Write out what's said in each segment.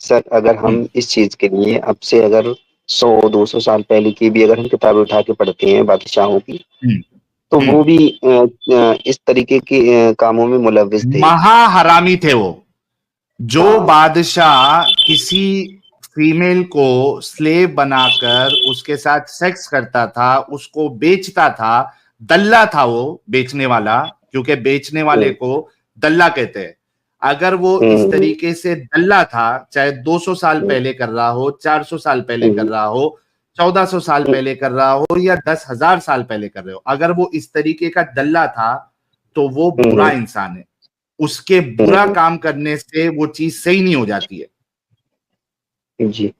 Sir अगर हम इस चीज के लिए अब से अगर 100-200 साल पहले की भी अगर हम किताबें उठा के पढ़ते हैं बादशाहों की, हम्म, तो हम्म। वो भी इस तरीके के कामों में मुलव्विस थे। महा हरामी थे वो। जो हाँ। बादशाह किसी फीमेल को स्लेव बनाकर उसके साथ सेक्स करता था, उसको बेचता था, दल्ला था वो बेचने वाला, क्योंकि बेचने वाले हम्म, को दल्ला कहते हैं। अगर वो इस हम्म, तरीके से दल्ला था, चाहे 200 साल हम्म, पहले कर रहा हो, 400 साल पहले कर हम्म, रहा हो, 1400 साल हम्म, पहले कर रहा हो, या 10,000 साल पहले कर रहे हो, अगर वो इस तरीके का दल्ला था तो वो बुरा हम्म, इंसान है। उसके बुरा हम्म, काम करने से वो चीज सही नहीं हो जाती है। जी।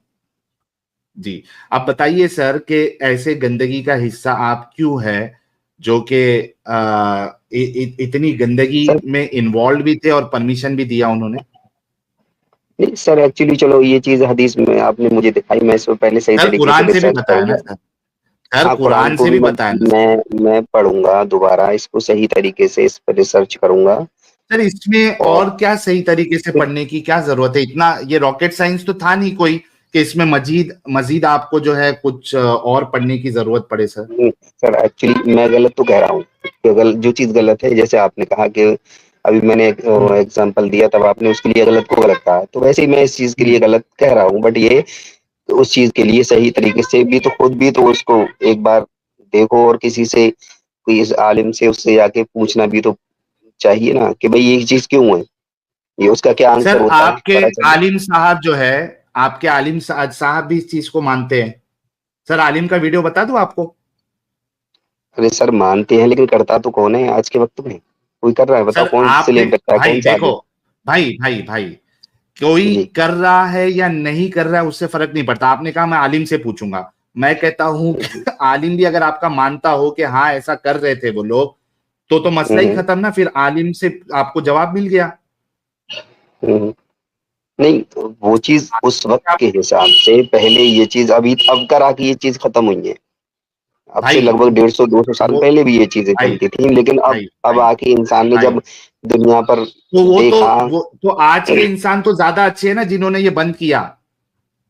जी। अब बताइए सर कि ऐसे गंदगी का हिस्सा आप क्यों है, जो कि इतनी गंदगी सर में इन्वॉल्व भी थे और परमिशन भी दिया उन्होंने। नहीं सर, एक्चुअली चलो ये चीज हदीस में आपने मुझे दिखाई, मैं इसको पहले सही सर तरीके से कुरान से भी रिसर्च बताया ना करूंगा। सर। सर हाँ, कुरान कुरान को से भी भी बताया ना सर। मैं पढ़ूंगा दोबारा, इसको सही तरीके से इस पर रिसर्च करूंगा। सर इसमें और और क्या सही तरीके से फिर पढ़ने की क्या जरूरत है? इतना ये रॉकेट साइंस तो था नहीं कोई कि इसमें मजीद मजीद आपको जो है कुछ और पढ़ने की जरूरत पड़े सर। सर एक्चुअली मैं गलत तो कह रहा हूँ कि अगर जो चीज गलत है, जैसे आपने कहा कि अभी मैंने एक हम्म, एग्जांपल दिया, तब आपने उसके लिए गलत को गलत कहा, तो वैसे ही मैं इस चीज के हम्म। लिए गलत कह रहा हूँ, बट ये उस चीज के लिए सही तरीके से भी तो खुद भी तो उसको एक बार देखो, और किसी से कोई इस आलिम से उससे जाके पूछना भी तो चाहिए ना कि भाई ये चीज क्यों है, ये उसका क्या आंसर सर होता है, आपके पता चले। आलिम साहब जो है, आपके आलिम साहब भी इस चीज को मानते हैं। सर आलिम का वीडियो बता दूं आपको? अरे सर मानते हैं, लेकिन करता तो कौन है आज के वक्त में? कोई कर रहा है? बताओ सर कौन आपने, सिलेक्ट करता है, भाई कौन सा देखो, आलिम? भाई भाई भाई, कोई जी। कर रहा है या नहीं कर रहा है उससे फर्क नहीं पड़ता। आपने कहा मैं आलिम से पूछूंगा, मैं कहता हूं कि आलिम भी अगर आपका मानता हो कि हाँ ऐसा कर रहे थे वो लोग, तो मसला ही हम्म, खत्म ना, फिर आलिम से आपको जवाब मिल गया। हम्म। नहीं, वो चीज उस वक्त आप, के हिसाब से पहले ये चीज, अभी अब करा कि ये चीज खत्म हुई है। अब से भाई लगभग 150-200 साल वो, पहले भी ये चीजें भाई चलती थी, लेकिन अब भाई अब भाई आके इंसान ने भाई, जब दुनिया पर तो देखा। वो तो आज के इंसान तो ज्यादा अच्छे हैं ना जिन्होंने ये बंद किया।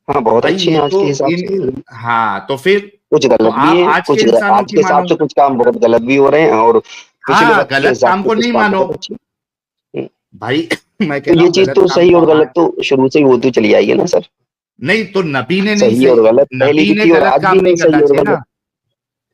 हाँ, बहुत भाई अच्छे हैं ये आज तो के हिसाब इन, से। हाँ तो फिर, कुछ तो गलत भी आप है, आज के कुछ इंसानों आज की के हिसाब मानो। से कुछ काम बहुत गलत भी हो रहे हैं, और पिछले हाँ वक्त के गलत हिसाब काम से को कुछ नहीं काम मानो बहुत अच्छे हैं। भाई। मैं कह तो रहा ये हूँ चीज गलत तो काम सही को और हाँ, गलत तो शुरू से ही होती चली आई है ना सर। नहीं तो नबी ने नहीं सही सही, और गलत पहले नबी भी ने थी और गलत आज भी काम है, नहीं सही करना और चाहिए गलत। ना।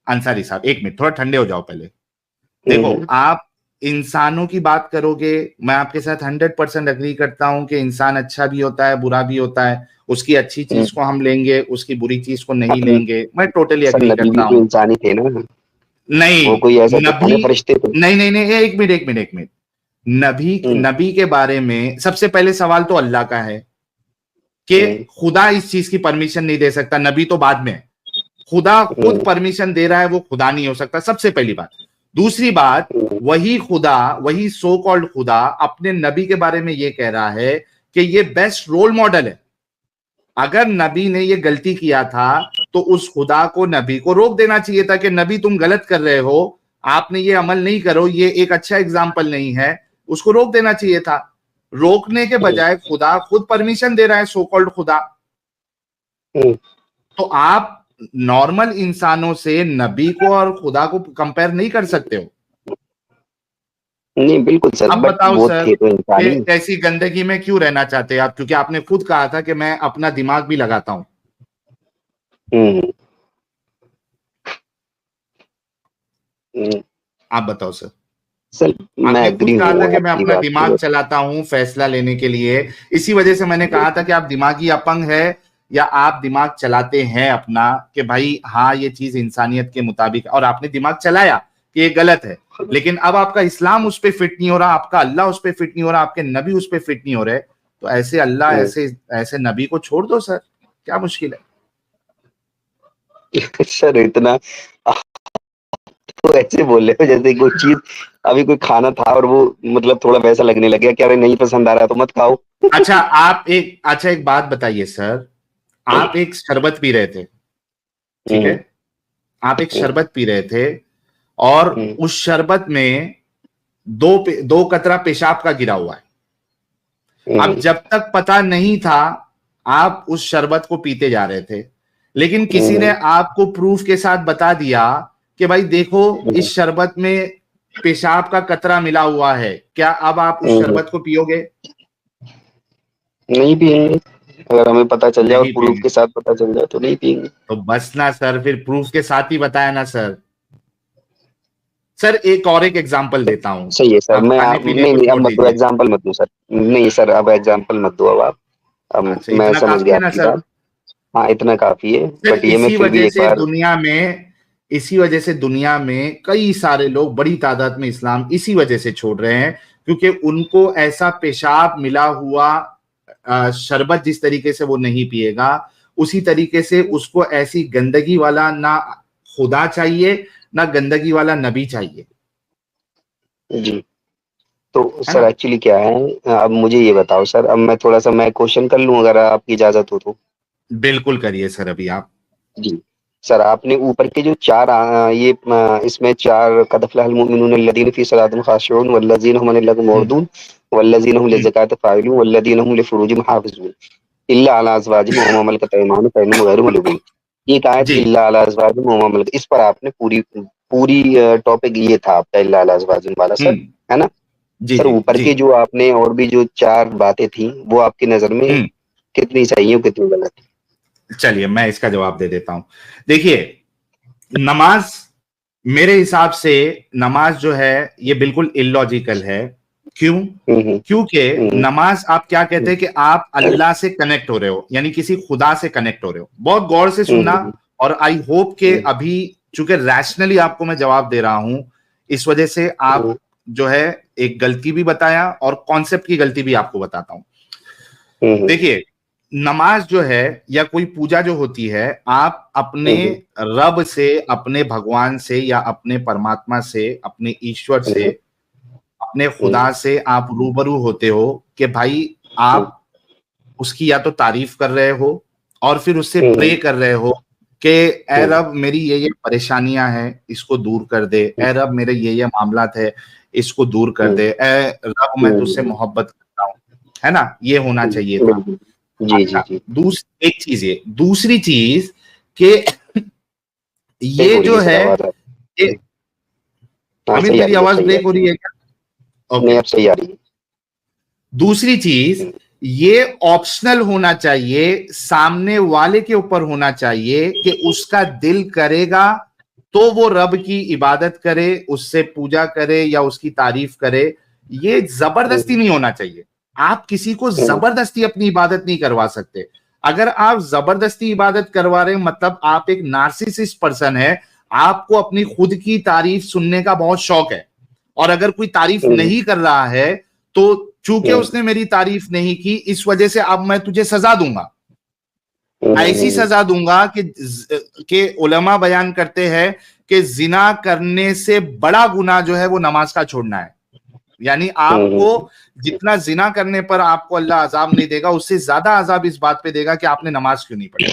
अंसारी साहब एक मिनट, थोड़ा ठंडे हो जाओ पहले। देखो हम्म, आप इंसानों की बात करोगे, मैं आपके साथ 100% अग्री करता हूं कि इंसान अच्छा भी होता है बुरा भी होता है। उसकी अच्छी चीज को हम लेंगे, उसकी बुरी चीज को नहीं हम्म। लेंगे, मैं टोटली सर अग्री नबी भी करता तो हूं। इंसान ही थे ना, नहीं, वो कोई ऐसा तो था नबी, नहीं, फरिश्ते थे। नहीं नहीं नहीं, एक मिनट एक मिनट एक मिनट। नबी हम्म, नबी के बारे में सबसे पहले सवाल तो अल्लाह का है कि हम्म, खुदा इस चीज की परमिशन नहीं दे सकता, नबी तो बाद में। खुदा खुद हम्म, परमिशन दे रहा है, वो खुदा नहीं हो सकता, सबसे पहली बात। दूसरी बात, हम्म, वही खुदा, वही सो कॉल्ड खुदा अपने नबी के बारे में ये कह रहा है कि ये बेस्ट रोल मॉडल है। अगर नबी ने ये गलती किया था तो उस खुदा को, नबी को रोक देना चाहिए था कि नबी तुम गलत कर रहे हो, आपने ये अमल नहीं करो, ये एक अच्छा एग्जाम्पल नहीं है, उसको रोक देना चाहिए था। रोकने के हम्म, बजाय खुदा खुद परमिशन दे रहा है, सो कॉल्ड खुदा। हम्म। तो आप नॉर्मल इंसानों से नबी को और खुदा को कंपेयर नहीं कर सकते हो। नहीं बिल्कुल सर, अब बट बताओ वो सर थे तो कि इंसान ही। ऐसी गंदगी में क्यों रहना चाहते हैं आप? क्योंकि आपने खुद कहा था कि मैं अपना दिमाग भी लगाता हूं। हम्म, हम्म। आप बताओ सर। सर मैं आपने खुद एग्री कहा था हूँ कि मैं आपकी अपना बात दिमाग से। चलाता हूं फैसला लेने के लिए। इसी वजह से मैंने कहा था कि आप दिमागी अपंग है, या आप दिमाग चलाते हैं अपना कि भाई हाँ ये चीज इंसानियत के मुताबिक, और आपने दिमाग चलाया कि ये गलत है। लेकिन अब आपका इस्लाम उस पर फिट नहीं हो रहा, आपका अल्लाह उस पर फिट नहीं हो रहा, आपके नबी उस पर फिट नहीं हो रहे, तो ऐसे अल्लाह, हम्म। ऐसे ऐसे नबी को छोड़ दो सर, क्या मुश्किल है? सर इतना तो ऐसे बोल रहे हो जैसे कोई चीज, अभी कोई खाना था और वो मतलब थोड़ा वैसा लगने लग गया कि अरे नहीं पसंद आ रहा तो मत खाओ। अच्छा अच्छा एक बात बताइए सर, आप एक शरबत पी रहे थे, ठीक है? हम्म, आप एक हम्म, शरबत पी रहे थे और हम्म, उस शरबत में दो कतरा पेशाब का गिरा हुआ है। अब हम्म, जब तक पता नहीं था आप उस शरबत को पीते जा रहे थे, लेकिन किसी ने आपको प्रूफ के साथ बता दिया कि भाई देखो इस शरबत में पेशाब का कतरा मिला हुआ है, क्या अब आप उस शरबत को पियोगे? नहीं पियेंगे। अगर हमें पता चल जाए और नहीं प्रूफ पियेंगे। के साथ पता चल जाए तो नहीं पियेंगे। तो बस ना सर, फिर प्रूफ के साथ ही बताया ना सर। सर एक और एक एग्जांपल देता हूं। सही है सर। अब मैं खाने पीने नहीं को नहीं, अब छोड़ मत दो दीजिए। एग्जाम्पल, मत दो सर। नहीं सर, अब एग्जाम्पल मत दो अब अच्छा, मैं इतना समझ काफी गया है ना आपकी सर? बात। हाँ, इतना काफी है, सर बट ये मैं फिर भी एक बार। इसी वजह से दुनिया में कई सारे लोग बड़ी तादाद में इस्लाम इसी वजह से छोड़ रहे हैं, क्योंकि उनको ऐसा पेशाब मिला हुआ शरबत जिस तरीके से वो नहीं पिएगा, उसी तरीके से उसको ऐसी गंदगी वाला ना खुदा चाहिए, ना गंदगी वाला नबी चाहिए। जी। तो है सर ना? एक्चुअली क्या है, अब मुझे ये बताओ सर, अब मैं थोड़ा सा मैं क्वेश्चन कर लूं अगर आपकी इजाजत हो तो। बिल्कुल करिए सर, अभी आप। जी। सर आपने ऊपर के जो चार इसमें चार कद अफ़लहल मुमिनून अल्लज़ीना फ़ी सलातिहिम ख़ाशिऊन वल्लज़ीना हुम अनिल-लग़्वि हम्म, मुअरिदून वल्लज़ीना हुम हम्म, लिज़्ज़काति फ़ाइलून वल्लज़ीना हुम लिफ़ुरूजिहिम हाफ़िज़ून इल्ला अला अज़वाजिहिम व मा मलकत अयमानुहुम फ़इन्नहुम ग़ैरु मलूमीन। एक आयत जी, इल्ला अला अज़वाजिहिम व मा मलकत, इस पर आपने पूरी पूरी टॉपिक ये था आपका इल्ला अला अज़वाजिहिम वाला सर, हम्म, है ना? जी, सर जी, ऊपर जी, के जो आपने और भी जो 4 बातें थी, वो आपकी नज़र में हम्म। कितनी सही और कितनी गलत? चलिए मैं इसका जवाब दे देता हूं। देखिए, नमाज, मेरे हिसाब से नमाज जो है ये बिल्कुल इलॉजिकल है। क्यों? हुँ, हुँ। क्योंकि हुँ, नमाज आप क्या कहते हुँ। हैं कि आप अल्लाह से कनेक्ट हो रहे हो, यानी किसी खुदा से कनेक्ट हो रहे हो। बहुत गौर से हुँ, सुनना, हुँ, और आई होप के हुँ, अभी चूंकि रैशनली आपको मैं जवाब दे रहा हूं, इस वजह से आप हुँ, जो है एक गलती भी बताया और कॉन्सेप्ट की गलती भी आपको बताता हूं। हुँ, हुँ, देखिए, नमाज जो है या कोई पूजा जो होती है, आप अपने हुँ, हुँ, रब से, अपने भगवान से या अपने परमात्मा से, अपने ईश्वर से, हुँ, अपने हुँ, खुदा से आप रूबरू होते हो कि भाई हुँ, आप उसकी या तो तारीफ कर रहे हो और फिर उससे हुँ, प्रे कर रहे हो कि ए हुँ, रब मेरी ये परेशानियां हैं, इसको दूर कर दे। ए रब मेरे ये मामलात है, इसको दूर कर हुँ, दे। ए रब मैं तुझसे हुँ, मोहब्बत करता हूं। है ना? ये होना हुँ, चाहिए था। बिल्कुल। जी, जी, अच्छा, जी। एक चीज ये, दूसरी चीज कि ब्रेक ये हो रही जो है सर है, आवाज़ ये, आपकी। हाँ, अमित सही आ मेरी रही है, अब आवाज सही आ ब्रेक हो रही रही है क्या? है। नहीं, ओके। अब सही आ रही है। दूसरी चीज, हुँ, ये ऑप्शनल होना चाहिए, सामने वाले के ऊपर होना चाहिए कि उसका दिल करेगा तो वो रब की इबादत करे, उससे पूजा करे या उसकी तारीफ करे। ये जबरदस्ती हुँ, नहीं होना चाहिए। आप किसी को हुँ, जबरदस्ती अपनी इबादत नहीं करवा सकते। अगर आप जबरदस्ती इबादत करवा रहे हैं, मतलब आप एक नार्सिसिस्ट पर्सन है, आपको अपनी खुद की तारीफ सुनने का बहुत शौक है, और अगर कोई तारीफ हुँ, नहीं कर रहा है तो चूंकि हुँ, उसने मेरी तारीफ नहीं की, इस वजह से अब मैं तुझे सजा दूंगा। हुँ, ऐसी हुँ, सजा दूंगा कि उलमा बयान करते हैं कि जिना करने से बड़ा गुनाह जो है वो नमाज का छोड़ना है। यानी हुँ, हुँ, आपको हुँ, जितना जिना करने पर आपको अल्लाह अजाब नहीं देगा, उससे ज्यादा अजाब इस बात पे देगा कि आपने नमाज क्यों नहीं पढ़ी।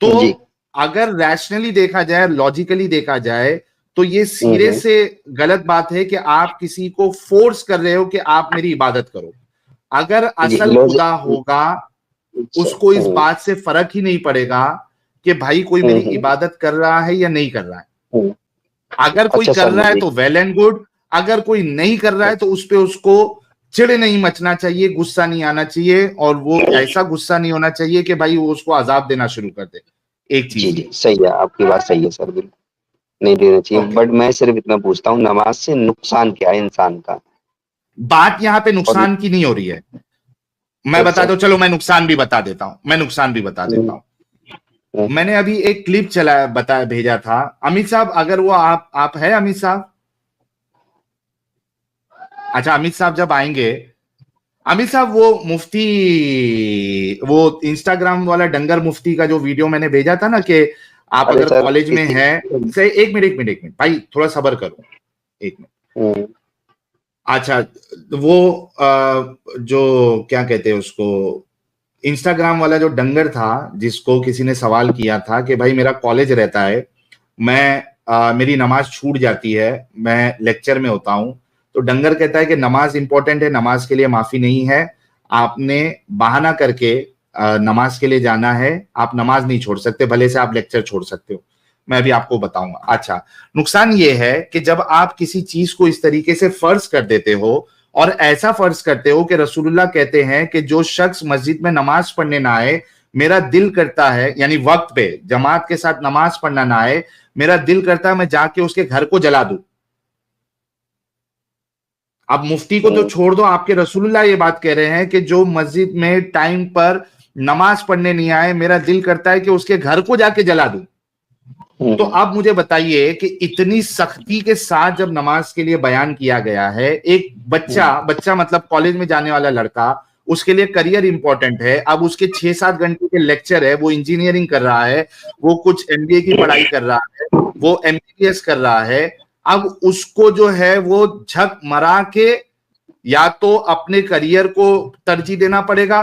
तो जी। अगर रैशनली देखा जाए, लॉजिकली देखा जाए, तो ये हुँ, सिरे हुँ, से गलत बात है कि आप किसी को फोर्स कर रहे हो कि आप मेरी इबादत करो। अगर जी, असल खुदा होगा, अच्छा। उसको इस हुँ, बात से फर्क ही नहीं पड़ेगा कि भाई कोई हुँ, मेरी हुँ, इबादत कर रहा है या नहीं कर रहा है। हुँ। अगर कोई अच्छा कर सर रहा है मुझे तो वेल एंड गुड, अगर कोई नहीं कर रहा है तो उस पे उसको चिढ़ नहीं मचना चाहिए, गुस्सा नहीं आना चाहिए, और वो ऐसा गुस्सा नहीं होना चाहिए कि भाई वो उसको अजाब देना शुरू कर दे। एक जी, चीज जी, ये। सही है, आपकी बात सही है सर, बिल्कुल, नहीं देना चाहिए, ओके। बट मैं सिर्फ़ इतना पूछता हूँ नमाज़ से नुकसान क्या है इंसान का? बात यहां पे और नुकसान की नहीं हो रही है। मैं फिर बता सर? दो, चलो मैं नुकसान भी बता देता हूं, मैं नुकसान भी बता हुँ, देता हूं। हुँ, मैंने अभी एक क्लिप चला बता भेजा था। अमित साहब, अगर वो आप है अमित साहब? अच्छा, अमित साहब जब आएंगे, अमित साहब वो मुफ्ती, वो इंस्टाग्राम वाला डंगर मुफ्ती का जो वीडियो मैंने भेजा था ना कि आप अरे अगर सर कॉलेज में इसी हैं, से एक मिनट एक मिनट एक मिनट भाई, थोड़ा सब्र करो, एक मिनट। हुँ, अच्छा, वो जो क्या कहते हैं उसको, इंस्टाग्राम वाला जो डंगर था, जिसको किसी ने सवाल किया था कि भाई मेरा कॉलेज रहता है, मैं मेरी नमाज छूट जाती है, मैं लेक्चर में होता हूं, तो डंगर कहता है कि नमाज इंपॉर्टेंट है, नमाज के लिए माफी नहीं है। आपने बहाना करके नमाज के लिए जाना है, आप नमाज नहीं छोड़ सकते, भले से आप लेक्चर छोड़ सकते हो, मैं भी आपको बताऊंगा। अच्छा, नुकसान ये है कि जब आप किसी चीज को इस तरीके से फर्ज कर देते हो और ऐसा फर्ज करते हो कि रसूलुल्लाह कहते हैं कि जो शख्स मस्जिद में नमाज पढ़ने ना आए, मेरा दिल करता है, यानी वक्त पे जमात के साथ नमाज पढ़ना ना आए, मेरा दिल करता है मैं जाके उसके घर को जला दूं। अब मुफ्ती को तो छोड़ दो, आपके रसूलुल्लाह ये बात कह रहे हैं कि जो मस्जिद में टाइम पर नमाज पढ़ने नहीं आए, मेरा दिल करता है कि उसके घर को जाके जला दूं। तो अब मुझे बताइए कि इतनी सख्ती के साथ जब नमाज के लिए बयान किया गया है, एक बच्चा मतलब कॉलेज में जाने वाला लड़का, उसके लिए करियर इंपॉर्टेंट है, अब उसके 6-7 घंटे के लेक्चर है, वो इंजीनियरिंग कर रहा है, वो कुछ एमबीए की पढ़ाई कर रहा है, वो एमबीबीएस कर रहा है, अब उसको जो है वो झक मरा के या तो अपने करियर को तरजीह देना पड़ेगा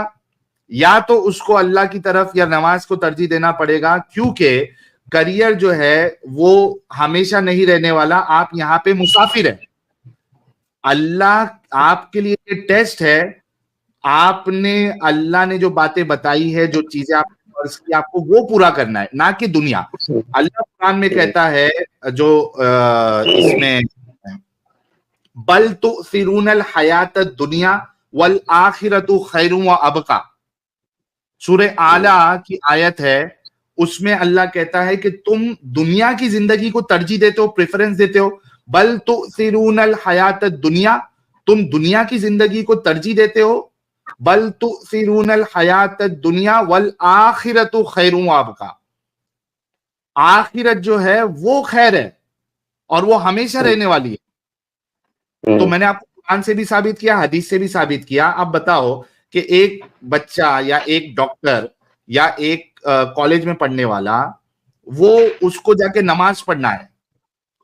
या तो उसको अल्लाह की तरफ या नमाज को तरजीह देना पड़ेगा, क्योंकि करियर जो है वो हमेशा नहीं रहने वाला। आप यहाँ पे मुसाफिर है, अल्लाह आपके लिए टेस्ट है, आपने अल्लाह ने जो बातें बताई है, जो चीजें आपने फर्ज की, आपको वो पूरा करना है, ना कि दुनिया। अल्लाह कुरान में कहता है जो इसमें बल तुसिरूनल हयात दुनिया वल आखिरतु खैरुम व अबका, सूरह आला की आयत है, उसमें अल्लाह कहता है कि तुम दुनिया की जिंदगी को तरजीह देते हो, प्रेफरेंस देते हो। बल तुसिरूनल हयात दुनिया, तुम दुनिया की जिंदगी को तरजीह देते हो। बल तुसिरूनल हयात दुनिया वल आखिरतु खैरुम व अबका, आखिरत जो है वो खैर है और वो हमेशा रहने वाली है। तो मैंने आपको कुरान से भी साबित किया, हदीस से भी साबित किया। अब बताओ कि एक बच्चा या एक डॉक्टर या एक कॉलेज में पढ़ने वाला, वो उसको जाके नमाज पढ़ना है,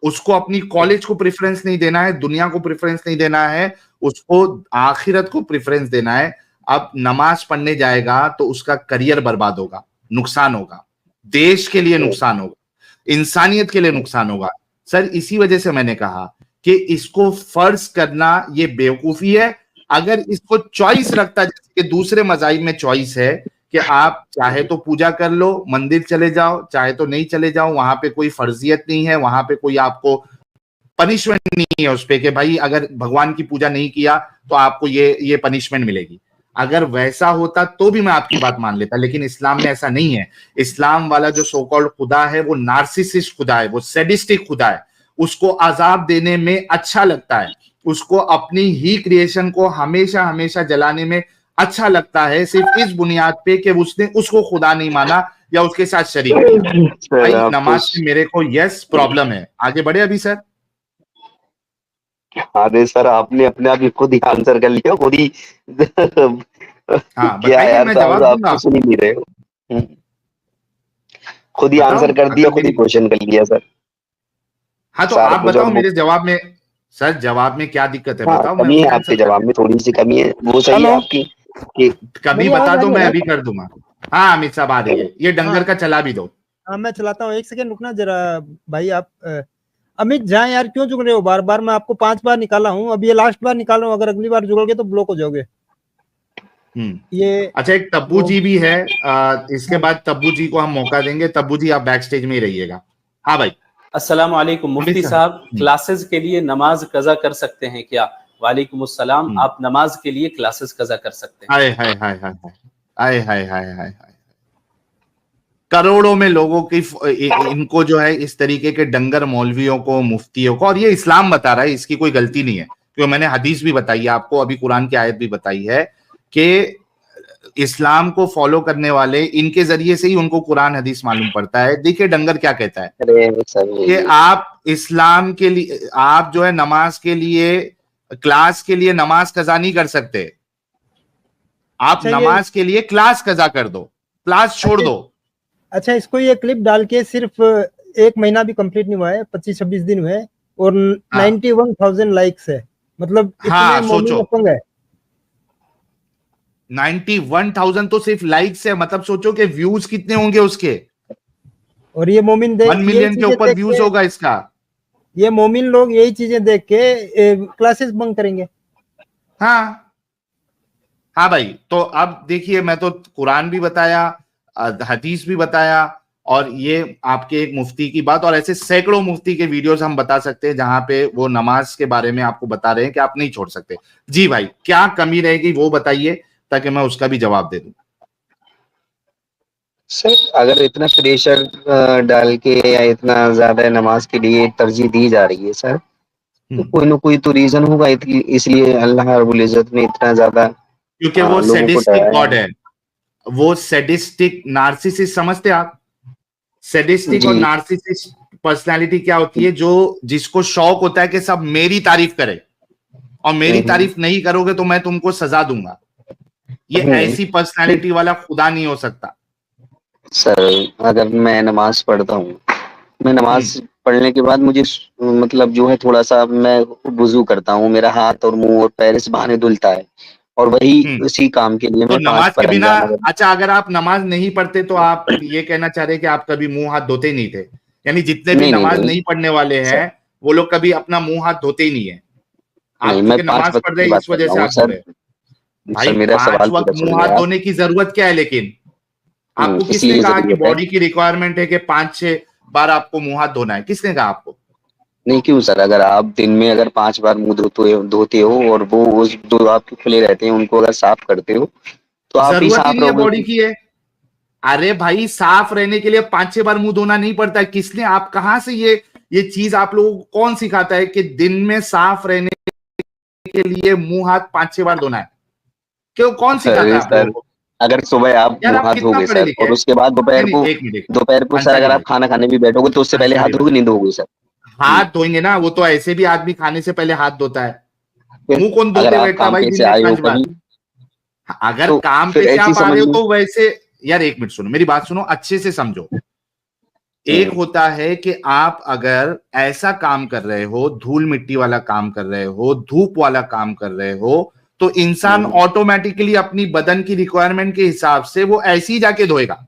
उसको अपनी कॉलेज को प्रेफरेंस नहीं देना है, दुनिया को प्रेफरेंस नहीं देना है, उसको आखिरत को प्रेफरेंस देना है। अब नमाज पढ़ने जाएगा तो उसका करियर बर्बाद होगा, नुकसान होगा, देश के लिए नुकसान होगा, इंसानियत के लिए नुकसान होगा। सर इसी वजह से मैंने कहा कि इसको फर्ज करना ये बेवकूफी है। अगर इसको चॉइस रखता, जैसे कि दूसरे मजाहिब में चॉइस है कि आप चाहे तो पूजा कर लो, मंदिर चले जाओ, चाहे तो नहीं चले जाओ, वहां पे कोई फर्जियत नहीं है, वहां पे कोई आपको पनिशमेंट नहीं है उस पे कि भाई अगर भगवान की पूजा नहीं किया तो आपको ये पनिशमेंट मिलेगी। अगर वैसा होता तो भी मैं आपकी बात मान लेता, लेकिन इस्लाम में ऐसा नहीं है। इस्लाम वाला जो सो कॉल्ड खुदा है वो नार्सिसिस्ट खुदा है, वो सैडिस्टिक खुदा है, उसको अजाब देने में अच्छा लगता है, उसको अपनी ही क्रिएशन को हमेशा हमेशा जलाने में अच्छा लगता है, सिर्फ इस बुनियाद पे कि उसने उसको खुदा नहीं माना या उसके साथ शरीक किया। भाई नमाज से मेरे को यस प्रॉब्लम है। आगे बढ़े अभी सर? अरे सर आपने अपने आप ही खुद ही आंसर कर लिया, खुद ही हाँ क्या यार मैं साहब, जवाब आप दूंगा तो सुन ही नहीं रहे हो। खुद ही आंसर कर दिया, खुद ही क्वेश्चन कर लिया सर। हाँ तो आप बताओ मेरे जवाब में, सर जवाब में क्या दिक्कत है? हाँ, बताओ, कमी है आपके जवाब में, थोड़ी सी कमी है, वो सही है आपकी कि कमी बता दो, मैं अभी कर दूंगा। हाँ अमित साहब आ रही है, ये डंगर का चला भी दो। हाँ मैं चलाता हूँ, एक सेकंड रुकना जरा भाई। आप अमित जाए यार, क्यों जुड़ रहे हो बार बार? मैं आपको 5 बार निकाला हूँ, अब ये लास्ट बार निकाल रहा हूँ, अगर अगली बार जुड़ोगे तो ब्लॉक हो जाओगे। ये अच्छा, एक तब्बू जी भी है, इसके बाद तब्बू जी को हम मौका देंगे। तब्बू जी आप बैक स्टेज में ही रहिएगा। हाँ भाई। अस्सलाम वालेकुम मुफ्ती साहब, क्लासेस के लिए नमाज कज़ा कर सकते हैं क्या? वालेकुम अस्सलाम, आप नमाज के लिए क्लासेस कज़ा कर सकते हैं। हाय हाय हाय हाय हाय हाय हाय हाय, करोड़ों में लोगों की इनको जो है इस तरीके के डंगर मौलवियों को, मुफ्तियों को, और ये इस्लाम बता रहा है, इसकी कोई गलती नहीं है, क्योंकि मैंने हदीस भी बताई है आपको, अभी कुरान की आयत भी बताई है कि इस्लाम को फॉलो करने वाले, इनके जरिए से ही उनको कुरान हदीस मालूम पड़ता है। देखिए डंगर क्या कहता है कि आप इस्लाम के लिए, आप जो है नमाज के लिए, क्लास के लिए नमाज कजा नहीं कर सकते, आप नमाज के लिए क्लास कजा कर दो, क्लास छोड़ दो। अच्छा, इसको ये क्लिप डाल के सिर्फ 1 महीना भी कंप्लीट नहीं हुआ है, 25-26 दिन हुए और 91,000 लाइक्स है, मतलब हाँ, सोचो है। 91,000 तो सिर्फ लाइक्स है, मतलब सोचो कि व्यूज कितने होंगे उसके, और ये मोमिन 1 मिलियन के ऊपर व्यूज होगा इसका। ये मोमिन लोग यही चीजें देख के क्लासेस बंक करेंगे। हाँ हाँ भाई, तो अब देखिए, मैं तो कुरान भी बताया, हदीस भी बताया, और ये आपके एक मुफ्ती की बात, और ऐसे सैकड़ों मुफ्ती के वीडियोस हम बता सकते हैं जहां पे वो नमाज के बारे में आपको बता रहे हैं कि आप नहीं छोड़ सकते। जी भाई, क्या कमी रहेगी वो बताइए, ताकि मैं उसका भी जवाब दे दूं। सर अगर इतना प्रेशर डाल के या इतना ज्यादा नमाज के लिए तरजीह दी जा रही है सर, तो कोई ना कोई तो रीजन होगा, इसलिए अल्लाह रब्बुल इज्जत ने इतना ज्यादा क्योंकि वो लोगों को सैडिस्टिक डराया गॉड है, वो सैडिस्टिक नार्सिसिस्ट समझते आप? सैडिस्टिक और जी। नार्सिसिस्ट पर्सनालिटी क्या होती है? जो जिसको शौक होता है कि सब मेरी तारीफ करे, और मेरी तारीफ नहीं करोगे तो मैं तुमको सजा दूंगा। ये ऐसी पर्सनालिटी वाला खुदा नहीं हो सकता। सर अगर मैं नमाज पढ़ता हूँ, मैं नमाज पढ़ने के बाद मुझे मतलब जो है थोड़ा सा मैं वुजू करता हूँ, मेरा हाथ और मुंह और पैर इस बहाने धुलता है, और वही उसी काम के लिए तो मैं 5 नमाज के बार बिना, अंजाम अगर अच्छा अगर आप नमाज नहीं पढ़ते तो आप ये कहना चाह रहे हैं कि आप कभी मुंह हाथ धोते ही नहीं थे? यानी जितने भी नहीं नहीं नमाज नहीं नहीं पढ़ने वाले सर, हैं वो लोग कभी अपना मुंह हाथ धोते ही नहीं है। नहीं आप मैं चूंकि 5 नमाज वक्त पढ़ की रहे हैं बात इस कर वजह रहा से हूँ आप धो सर। रहे हैं। भाई सर मेरा 5 सवाल वक्त पूरा मुंह सुनिए हाथ आप। धोने की जरूरत क्या है? लेकिन आपको किसने इसलिए कहा कि जरूरत है। बॉडी की रिक्वायरमेंट है कि 5-6 बार आपको मुंह हाथ धोना है? किसने कहा आपको? नहीं क्यों सर, अगर आप दिन में अगर 5 बार मुंह धोते हो और वो उस जो आपके खुले रहते हैं उनको अगर साफ करते हो तो आप भी जरूरत ही साफ नहीं है बॉडी रहोगे। की है। अरे भाई, साफ रहने के लिए 5-6 बार मुंह धोना नहीं पड़ता है। किसने, आप कहां से ये चीज आप लोगों को कौन सिखाता है कि दिन में साफ रहने के लिए मुंह हाथ 5-6 बार धोना है? क्यों, कौन सिखाता अरे है आप लोगों सर, को? अगर सुबह आप यार मुंह आप हाथ कितना धोगे पढ़े सर लिखे और हैं? उसके बाद नहीं नहीं, एक मिनट, दोपहर को सर अंसारी अगर आप भाई, खाना खाने भी बैठोगे तो उससे पहले हाथ अंसारी भाई, धोगे नहीं धोगे सर? हाथ धोएंगे ना, वो तो ऐसे भी आदमी खाने से पहले हाथ धोता है। फिर मुंह कौन अगर धोते आप बैठता है काम भाई पे दिन से में आए हो 5 बार? कहीं अगर तो काम फिर पे से ऐसी आप आ समझ रहे हो लो। तो वैसे, यार एक मिनट सुनो, मेरी बात सुनो, अच्छे से समझो। एक होता है कि आप अगर ऐसा काम कर रहे हो, धूल मिट्टी वाला काम कर रहे हो, धूप वाला काम कर रहे हो, तो इंसान ऑटोमेटिकली अपनी बदन की रिक्वायरमेंट के हिसाब से वो ऐसे ही जाके धोएगा।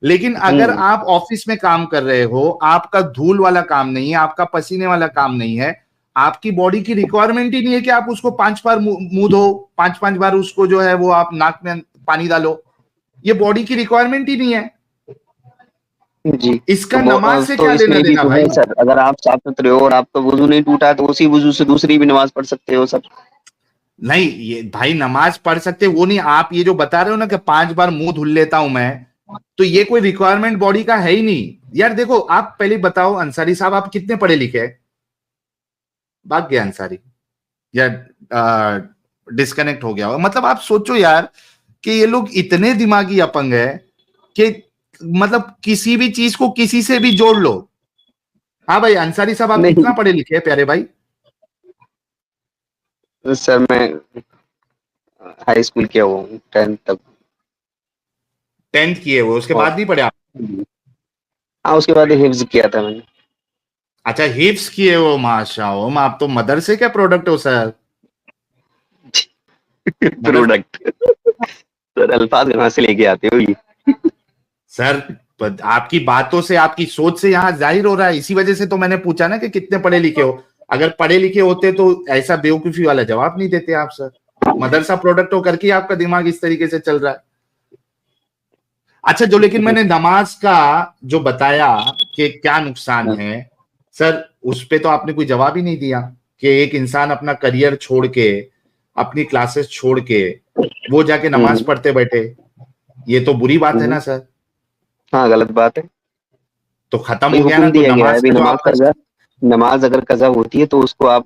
लेकिन अगर आप ऑफिस में काम कर रहे हो, आपका धूल वाला काम नहीं है, आपका पसीने वाला काम नहीं है, आपकी बॉडी की रिक्वायरमेंट ही नहीं है कि आप उसको 5 बार मुंह धो, 5-5 बार उसको जो है वो आप नाक में पानी डालो। ये बॉडी की रिक्वायरमेंट ही नहीं है। जी इसका नमाज से तो क्या लेना इसमें भी देना तो है भाई? सर, अगर आप साफ सुथरे हो और आपका वुजू नहीं टूटा तो उसी वुजू से दूसरी भी नमाज पढ़ सकते हो सर। नहीं, ये भाई नमाज पढ़ सकते वो नहीं, आप ये जो बता रहे हो ना कि 5 बार मुंह धुल लेता हूं मैं, तो ये कोई रिक्वायरमेंट बॉडी का है ही नहीं। यार देखो, आप पहले बताओ अंसारी साहब, आप कितने पढ़े लिखे हैं? भाग गया अंसारी, या डिस्कनेक्ट हो गया हो। मतलब आप सोचो यार कि ये लोग इतने दिमागी अपंग है कि मतलब किसी भी चीज को किसी से भी जोड़ लो। हाँ भाई अंसारी साहब, आप नहीं कितना पढ़े लिखे हैं प्यारे भाई? सर मैं हाई स्कूल किया हुआ हूँ 10th तक। 10th किए हुए, उसके और बाद नहीं पढ़े आप? हाँ उसके बाद हिफ्ज किया था मैंने। अच्छा, हिप्स किए हो, माशाअल्लाह, आप तो मदरसे के प्रोडक्ट हो सर। मदर प्रोडक्ट सर, अल्फाज कहाँ से लेके आते हो ये? सर, आपकी बातों से, आपकी सोच से यहां जाहिर हो रहा है, इसी वजह से तो मैंने पूछा ना कि कितने पढ़े लिखे हो। अगर पढ़े लिखे होते तो ऐसा बेवकूफी वाला जवाब नहीं देते आप सर। मदरसा प्रोडक्ट हो करके आपका दिमाग इस तरीके से चल रहा है। अच्छा, जो लेकिन मैंने नमाज का जो बताया कि क्या नुकसान है सर, उस पे तो आपने कोई जवाब ही नहीं दिया कि एक इंसान अपना करियर छोड़ के, अपनी क्लासेस छोड़ के वो जाके नमाज पढ़ते बैठे, ये तो बुरी बात है ना सर? हाँ गलत बात है। तो खत्म भाई हो गया ना, हुक्म तो दिया गया है, नमाज अभी का जो आपका, नमाज अगर कजा होती है तो उसको आप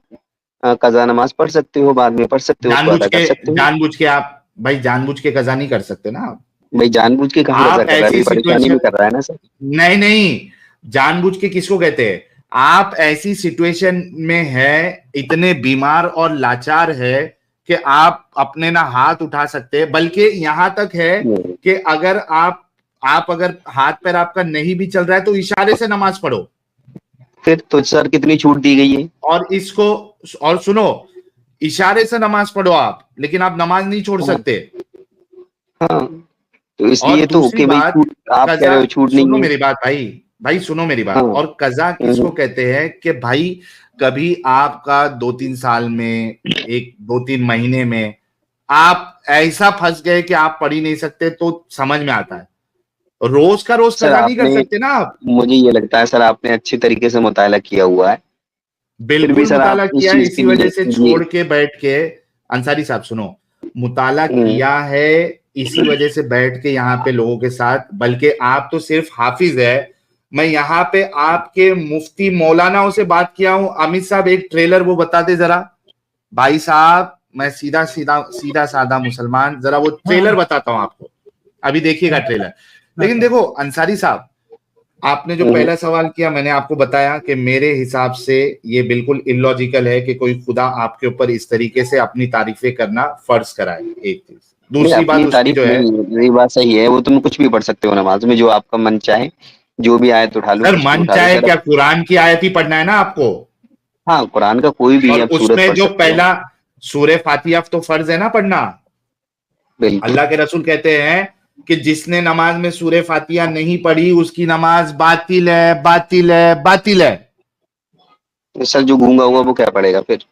कजा नमाज पढ़ सकते हो, बाद में पढ़ सकते हो, उसको अदा कर सकते हो। जानबूझ के आप भाई, जानबूझ के कजा नहीं कर सकते ना आप। भाई जानबूझ के कहाँ कजा आप कर रहा है, ऐसी अभी परेशानी सिचुएशन, में कर रहा है ना सर। नहीं नहीं, जानबूझ के किसको कहते हैं? आप ऐसी सिचुएशन में है, इतने बीमार और लाचार है कि आप अपने ना हाथ उठा सकते हैं, बल्कि यहां तक है कि अगर आप अगर हाथ पैर आपका नहीं भी चल रहा है तो इशारे से नमाज पढ़ो। फिर तो सर कितनी छूट दी गई है। और इसको, और सुनो, इशारे से नमाज पढ़ो आप, लेकिन आप नमाज नहीं छोड़ हाँ सकते। हाँ, तो और इसलिए तो दूसरी कि भाई बात, छूट, आप कह कजा, रहे हो छूट सुनो नहीं है। मेरी बात भाई, भाई सुनो मेरी बात, हाँ और कजा किसको कहते हैं कि भाई कभी आपका 2-3 साल में, एक 2-3 महीने में आप ऐसा फंस गए कि आप पढ़ ही नहीं सकते, तो समझ में आता है। रोज का रोज सर कजा नहीं कर आपने, सकते ना आप। मुझे ये लगता है सर आपने अच्छी तरीके से मुताला किया हुआ है, फिर भी बिल्कुल सर आप मुताला इस किया है, चीज के इसी वजह लिए से ये छोड़ के बैठ के, अंसारी साहब सुनो, मुताला किया है इसी वजह से बैठ के यहाँ पे लोगों के साथ, बल्कि आप तो सिर्फ हाफिज है, मैं यहाँ पे आपके मुफ्ती मौलानाओं से बात किया हूं। अमित साहब एक ट्रेलर वो बता दे जरा, भाई साहब मैं सीधा सीधा सीधा साधा मुसलमान, जरा वो ट्रेलर बताता हूं आपको, अभी देखिएगा ट्रेलर। लेकिन देखो अंसारी साहब, आपने जो पहला सवाल किया, मैंने आपको बताया कि मेरे हिसाब से ये बिल्कुल इलॉजिकल है कि कोई खुदा आपके ऊपर इस तरीके से अपनी तारीफें करना फर्ज कराए, एक चीज। नहीं, दूसरी बात अपनी उसकी तारीफ जो है, नहीं, ये बात सही है, वो तुम कुछ भी पढ़ सकते हो नमाज में, जो आपका मन चाहे, जो भी आयत उठा लो, सर कुछ भी मन उठा लो चाहे सर। क्या, कुरान की आयत ही पढ़ना है ना आपको, हाँ, कुरान का कोई भी और आप सूरत उसमें पढ़ जो सकते हो। पहला सूरह फातिहा तो फर्ज है ना पढ़ना। बिल्कुल। अल्लाह के रसूल कहते हैं कि जिसने नमाज में सूरह फातिहा नहीं पढ़ी उसकी नमाज बातिल है, बातिल है, बातिल है। तो सर जो गूंगा हुआ वो क्या पढ़ेगा फिर?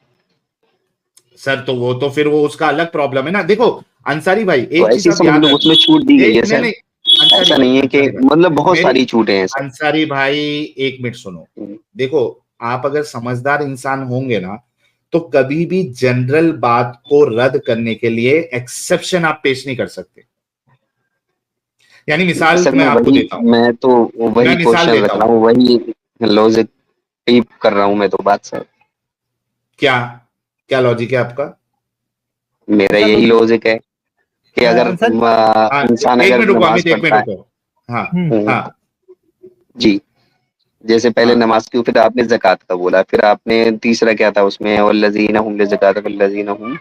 सर तो वो तो फिर वो उसका अलग प्रॉब्लम है ना। देखो अंसारी भाई तो एक चीज ऐसे आप समझ याद लो उसमें रखना, छूट दी गई है एक नहीं सर, नहीं, अंसारी ऐसा भाई, नहीं है कि अंसारी भाई मतलब बहुत मेरी, सारी छूटें हैं सर। अंसारी भाई एक मिनट सुनो, देखो आप अगर समझदार इंसान होंगे ना, तो कभी भी जनरल बात को रद्द करने के लिए एक्सेप्शन आप पेश नहीं कर सकते। यानी मिसाल सर मैं आपको देता हूं, मैं तो मैं वही मिसाल क्वेश्चन देता रख हूं, रहा हूँ, वही लॉजिक ही कर रहा हूँ मैं तो बात सर। क्या क्या लॉजिक है आपका? मेरा सर यही लॉजिक है कि अगर अंसारी, हाँ इंसान एक अगर मिनट रुको नमाज अमित, एक मिनट पढ़ता है। रुको। हाँ हम्म, हाँ जी, जैसे पहले हाँ, नमाज की, फिर आपने ज़कात का बोला, फिर आपने तीसरा क्या था उसमें, वल्लज़ीना हुम लिज़कात वल्लज़ीना हुम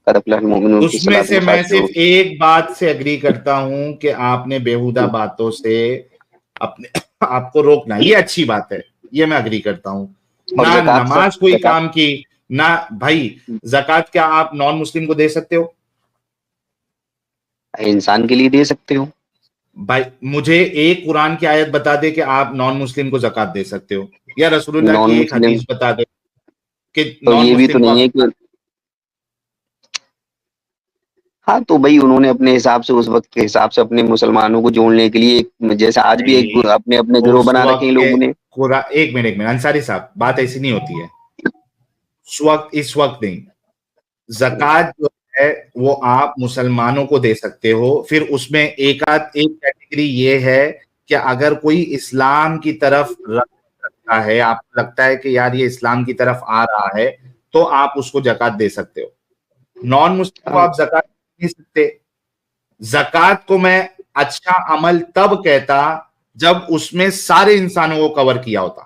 कद अफ़लहल मुमिनून की उसमें सलातुल से मैं खाशिऊन। सिर्फ एक बात से एग्री करता हूं कि आपने बेहुदा बातों से अपने आपको रोकना, ये अच्छी बात है, ये मैं एग्री करता हूं। और ना ज़कात सर, नमाज कोई ज़कात काम की, ना भाई ज़कात क्या आप नॉन मुस्लिम को दे सकते हो? इंसान के लिए दे सकते हो। भाई मुझे एक कुरान की आयत बता दे कि आप नॉन मुस्लिम को ज़कात दे सकते हो, या रसूलुल्लाह नॉन की एक मुस्लिम हदीस बता दे कि तो नॉन ये भी तो मुस्लिम को नहीं आप। है कि, हाँ तो भाई उन्होंने अपने हिसाब से, उस वक्त के हिसाब से अपने मुसलमानों को जोड़ने के लिए जैसे आज भी एक भाई अपने अपने गिरोह उस बना रखे हैं वक्त के लोगों ने। एक मिनट अंसारी साहब, बात ऐसी नहीं होती है। इस वक्त नहीं, जक़ात जो है वो आप मुसलमानों को दे सकते हो। फिर उसमें एक कैटेगरी ये है कि अगर कोई इस्लाम की तरफ रखता है, आपको लगता है कि यार ये इस्लाम की तरफ आ रहा है, तो आप उसको जक़ात दे सकते हो। नॉन मुस्लिम को हाँ, आप जक़ात नहीं दे सकते। जक़ात को मैं अच्छा अमल तब कहता जब उसमें सारे इंसानों को कवर किया होता।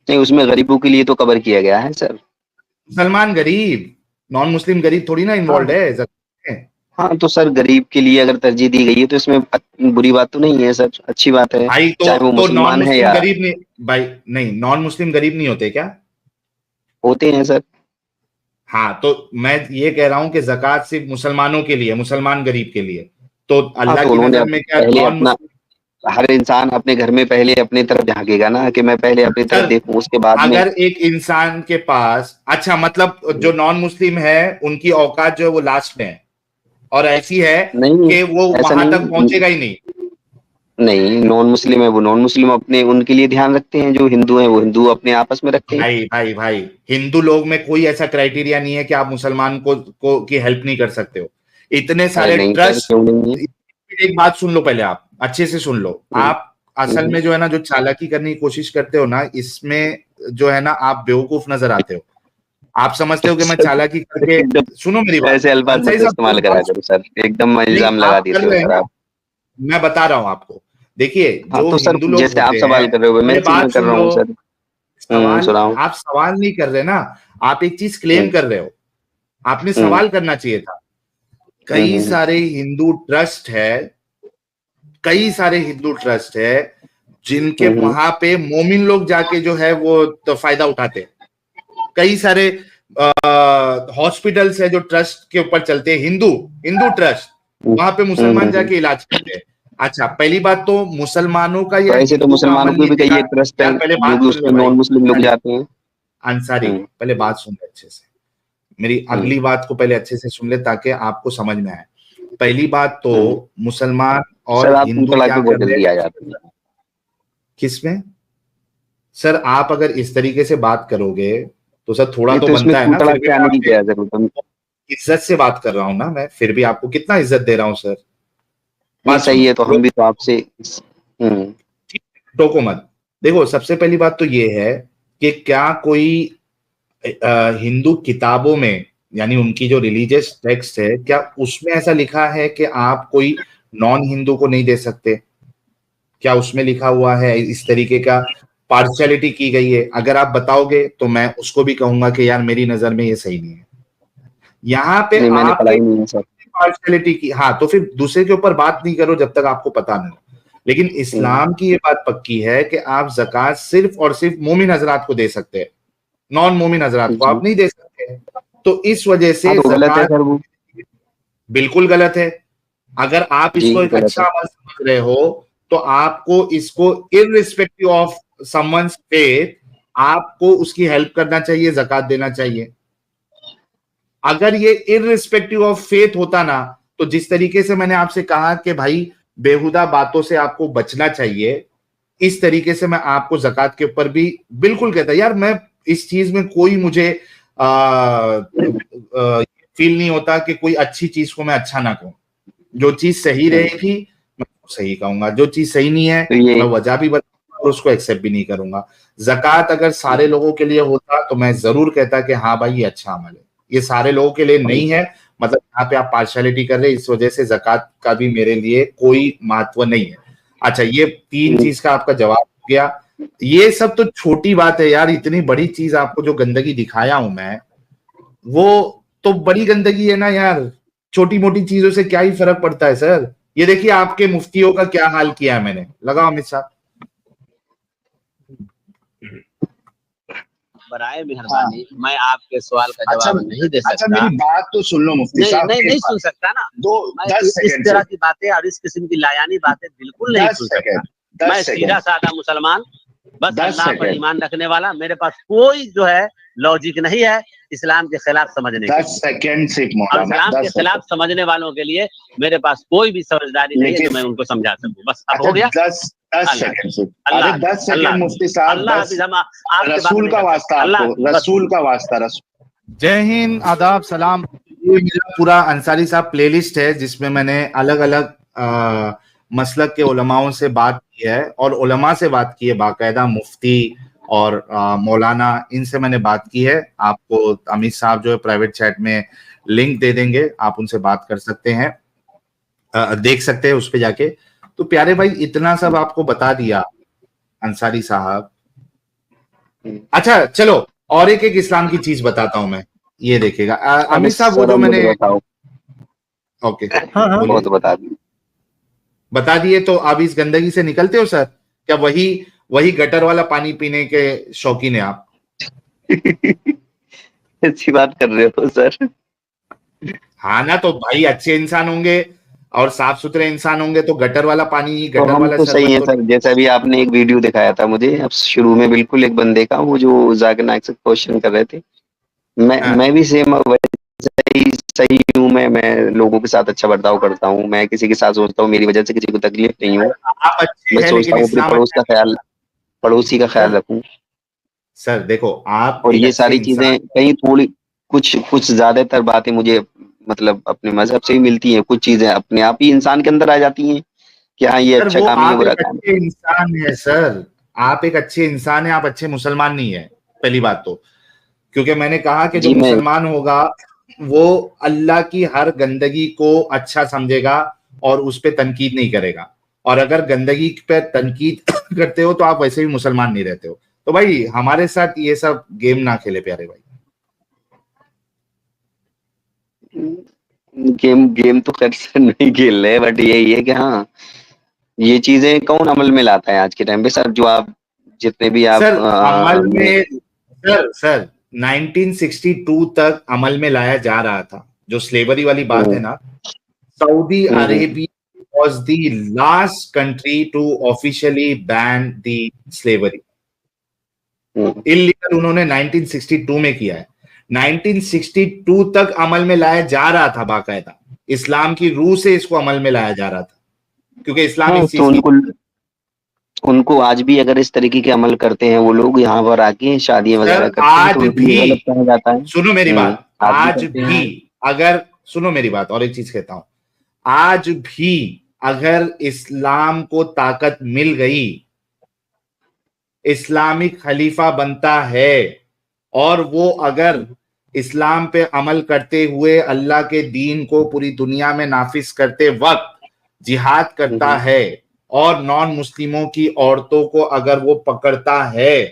नहीं उसमें गरीबों के लिए तो कवर किया गया है सर। मुसलमान गरीब, नॉन मुस्लिम गरीब थोड़ी ना इन्वॉल्व हाँ है जक़ात में। हाँ, तो सर गरीब के लिए अगर तरजीह दी गई है तो इसमें बुरी बात तो नहीं है सर, अच्छी बात है, भाई चाहे वो तो नॉन मुसलमान है मुस्लिम या। गरीब नहीं, भाई नहीं, नॉन मुस्लिम गरीब नहीं होते क्या? होते हैं सर। हाँ तो मैं ये कह रहा हूं कि जक़ात सिर्फ मुसलमानों के लिए, मुसलमान गरीब के लिए, तो हाँ अल्लाह तो की उन्होंने नजर में क्या पहले नॉन अपना, मुस्लिम? हर इंसान अपने घर में पहले अपनी तरफ झांकेगा ना, कि मैं पहले अपनी तरफ सर देखूं उसके बाद में। अगर एक इंसान के पास, अच्छा मतलब जो नॉन मुस्लिम है उनकी औकात जो है वो लास्ट में है, और ऐसी है नहीं, कि वो ऐसा वहां तक नहीं, पहुंचेगा ही नहीं। नहीं नॉन मुस्लिम है वो नॉन मुस्लिम अपने उनके लिए ध्यान रखते हैं, जो हिंदू हैं वो हिंदू अपने आपस में रखते हैं। भाई हिंदू लोग में कोई ऐसा क्राइटेरिया नहीं है कि आप मुसलमान को की हेल्प नहीं कर सकते हो। इतने अरे सारे नहीं सर, ट्रस्ट, क्यों नहीं है। एक बात सुन लो पहले, आप अच्छे से सुन लो। हम्म, आप असल हम्म। में जो है ना, जो चालाकी करने की कोशिश करते हो ना, इसमें जो है ना आप बेवकूफ नजर आते हो। आप समझते हो कि मैं सर, चालाकी करके, एकदम सुनो मेरी बात, ऐसे अल्फाज अंसारी मत साहब इस्तेमाल करा करो सर, एकदम नहीं इल्जाम लगा आप कर देते हो रहे हैं सर ना, आप। मैं बता रहा हूं आपको। देखिए हाँ जो तो सर हिंदू लोग जैसे आप होते हैं, सवाल कर रहे हो पहले वैसे ही मैं बात कर सुन रहा लो, हूँ सर। सवाल सुनाओ। आप सवाल नहीं कर रहे ना, आप एक चीज क्लेम हम्म, कर रहे हो। आपने हम्म, सवाल करना चाहिए था। कई हम्म, सारे हिंदू ट्रस्ट है, कई सारे हिंदू ट्रस्ट है जिनके हम्म, वहां पे मोमिन लोग जाके जो है वो तो फायदा उठाते हैं। कई सारे हॉस्पिटल्स है जो ट्रस्ट के ऊपर चलते हैं, हिंदू हिंदू ट्रस्ट, वहां पे मुसलमान हम्म। जाके इलाज करते हैं। अच्छा पहली बात तो मुसलमानों का तो या ऐसे तो हिंदू का मुसलमानों अमल के ये भी कई देखा। एक ट्रस्ट यार हैं पहले जो बात कि सुन ले उसमें भाई नॉन मुस्लिम लोग अंसारी, जाते हैं। अंसारी हम्म, पहले बात सुन ले अच्छे से। मेरी अगली बात को पहले अच्छे से सुन ले ताकि आपको समझ में आए। पहली बात तो मुसलमान और हिंदू क्या बहुत कर जल्दी रहे आ हैं जाते हैं। किसमें सर? आप अगर इस तरीके से बात करोगे तो सर थोड़ा तो इसमें बनता है ना। फिर भी आने की क्या जरूरत है? इज्जत से बात कर रहा हूं ना मैं, फिर भी आपको कितना इज्जत दे रहा हूं सर। नहीं बात सही है, तो सुनो, हम भी तो आपसे टोको मत। देखो सबसे पहली बात तो ये है कि क्या कोई हिंदू किताबों में, यानी उनकी जो रिलीजियस टेक्स्ट है, क्या उसमें ऐसा लिखा है कि आप कोई नॉन हिंदू को नहीं दे सकते? क्या उसमें लिखा हुआ है इस तरीके का पार्शियलिटी की गई है? अगर आप बताओगे तो मैं उसको भी कहूंगा कि यार मेरी नजर में ये सही नहीं है। यहाँ पे नहीं, मैंने पढ़ा आपके ही नहीं है सर। पार्शियलिटी की, हाँ, तो फिर दूसरे के ऊपर बात नहीं करो जब तक आपको पता नहीं। लेकिन इस्लाम की ये बात पक्की है कि आप ज़कात सिर्फ और सिर्फ मोमिन हजरात को दे सकते हैं, नॉन मोमिन हजरात को आप नहीं दे सकते। तो इस वजह से तो गलत है ज़कात सर वो। बिल्कुल गलत है। अगर आप जी इसको एक गलत अच्छा है। अमल समझ रहे हो तो आपको इसको इररिस्पेक्टिव ऑफ समवन्स फेथ आपको उसकी हेल्प करना चाहिए, ज़कात देना चाहिए। अगर ये इररिस्पेक्टिव ऑफ फेथ होता ना, तो जिस तरीके से मैंने आपसे कहा कि भाई बेहुदा बातों से आपको बचना चाहिए, इस तरीके से मैं आपको ज़कात के ऊपर भी बिल्कुल कहता यार, मैं इस चीज में कोई मुझे फील नहीं होता कि कोई अच्छी चीज को मैं अच्छा ना कहूं। जो चीज सही रहेगी मैं सही कहूंगा, जो चीज सही नहीं है तो ये मैं वजह भी बताऊंगा और उसको एक्सेप्ट भी नहीं करूंगा। ज़कात अगर सारे लोगों के लिए होता तो मैं जरूर कहता कि हाँ भाई ये अच्छा अमल है। ये सारे लोगों के लिए नहीं है, मतलब यहाँ पे आप पार्शियलिटी कर रहे हैं, इस वजह से ज़कात का भी मेरे लिए कोई महत्व नहीं है। अच्छा, ये तीन चीज का आपका जवाब हो गया। ये सब तो छोटी बात है यार, इतनी बड़ी चीज आपको जो गंदगी दिखाया हूं मैं, वो तो बड़ी गंदगी है ना यार। छोटी मोटी चीजों से क्या ही फर्क पड़ता है सर। ये देखिए आपके मुफ्तियों का क्या हाल किया है मैंने। लगाओ अमित साहब। बराए मेहरबानी, मैं आपके सवाल का जवाब नहीं दे सकता। अच्छा मेरी बात तो सुन लो मुफ्ती साहब। नहीं सुन सकता ना। मैं इस तरह की बातें और इस किस्म की लायानी बातें बिल्कुल नहीं सुन सकता। मैं सीधा साधा मुसलमान, बस अल्लाह पर ईमान रखने वाला। मेरे पास कोई जो है लॉजिक नहीं है इस्लाम के खिलाफ समझने के 10 सेकंड से इस्लाम के खिलाफ समझने वालों के लिए मेरे पास कोई भी समझदारी नहीं है जो मैं उनको समझा सकूं। बस अब हो गया। 10 सेकंड से। अरे 10 सेकंड मुफ्ती साहब, रसूल का वास्ता, आपको रसूल का वास्ता। रसूल। जय हिंद, आदाब, सलाम। ये मेरा पूरा अंसारी साहब प्लेलिस्ट है जिसमें मैंने अलग अलग मसलक के उलमाओं से बात की है और उलमा से बात की है, बाकायदा मुफ्ती और मौलाना, इनसे मैंने बात की है। आपको अमित साहब जो है प्राइवेट चैट में लिंक दे देंगे, आप उनसे बात कर सकते हैं, देख सकते हैं उस पे जाके। तो प्यारे भाई इतना सब आपको बता दिया अंसारी साहब। अच्छा चलो और एक एक इस्लाम की चीज बताता हूं मैं, ये देखिएगा अमित साहब वो जो मैंने ओके हाँ वो तो बता दिए। तो आप इस गंदगी से निकलते हो सर? क्या वही गटर वाला पानी पीने के शौकीन है आप? अच्छी बात कर रहे हो सर। हाँ ना, तो भाई अच्छे इंसान होंगे और साफ सुथरे इंसान होंगे तो गटर वाला पानी, तो गटर हम वाला तो सही है शरबत सर। जैसे अभी आपने एक वीडियो दिखाया था मुझे अब शुरू में, बिल्कुल एक बंदे का, वो जो जाकिर नाइक से क्वेश्चन कर रहे थे, मैं भी सेम सही हूँ। मैं लोगों के साथ अच्छा बर्ताव करता हूँ। मैं किसी के साथ सोचता हूँ मेरी वजह से किसी को तकलीफ नहीं हो। आप अच्छे मैं हैं सोचता लेकिन हूँ अपने इस्लाम पड़ोसी का ख्याल रखूं। सर देखो आप और एक ये अच्छे सारी इंसान, चीजें कहीं थोड़ी कुछ ज्यादातर बातें मुझे मतलब अपने मजहब से ही मिलती हैं। कुछ चीजें अपने आप ही इंसान के अंदर आ जाती हैं कि हाँ ये सर अच्छा वो काम है, ये आप बुरा एक काम अच्छे इंसान है सर। आप एक अच्छे इंसान है, आप अच्छे मुसलमान नहीं है पहली बात तो। क्योंकि मैंने कहा कि है। जो जी मैं मुसलमान होगा वो अल्लाह की हर गंदगी को अच्छा समझेगा और उस पर तनकीद नहीं करेगा। और अगर गंदगी पे तनकीद करते हो तो आप वैसे भी मुसलमान नहीं रहते हो। तो भाई हमारे साथ ये सब गेम ना खेले प्यारे भाई। गेम तो खैर से नहीं खेल रहे, बट यही है कि हाँ ये चीजें कौन अमल में लाता है आज के टाइम पे सर? जो आप जितने भी आप सर अमल में सर 1962 तक अमल में लाया जा रहा था। जो स्लेवरी वाली बात है ना, Saudi Arabia was the last country to officially ban the slavery. Illegal उन्होंने 1962 में किया है। 1962 तक अमल में लाया जा रहा था, बाकायदा इस्लाम की रूह से इसको अमल में लाया जा रहा था, क्योंकि इस्लाम इस तो चीज की उनको आज भी अगर इस तरीके के अमल करते हैं वो लोग, यहाँ पर आके शादियां वगैरह करते हैं, आज तो उनको भी गलत कहा जाता है। सुनो मेरी बात, आज करते भी हैं। अगर सुनो मेरी बात, और एक चीज कहता हूं, आज भी अगर इस्लाम को ताकत मिल गई, इस्लामिक खलीफा बनता है, और वो अगर इस्लाम पे अमल करते हुए अल्लाह के दीन को पूरी दुनिया में नाफिज करते वक्त जिहाद करता है, और नॉन मुस्लिमों की औरतों को अगर वो पकड़ता है,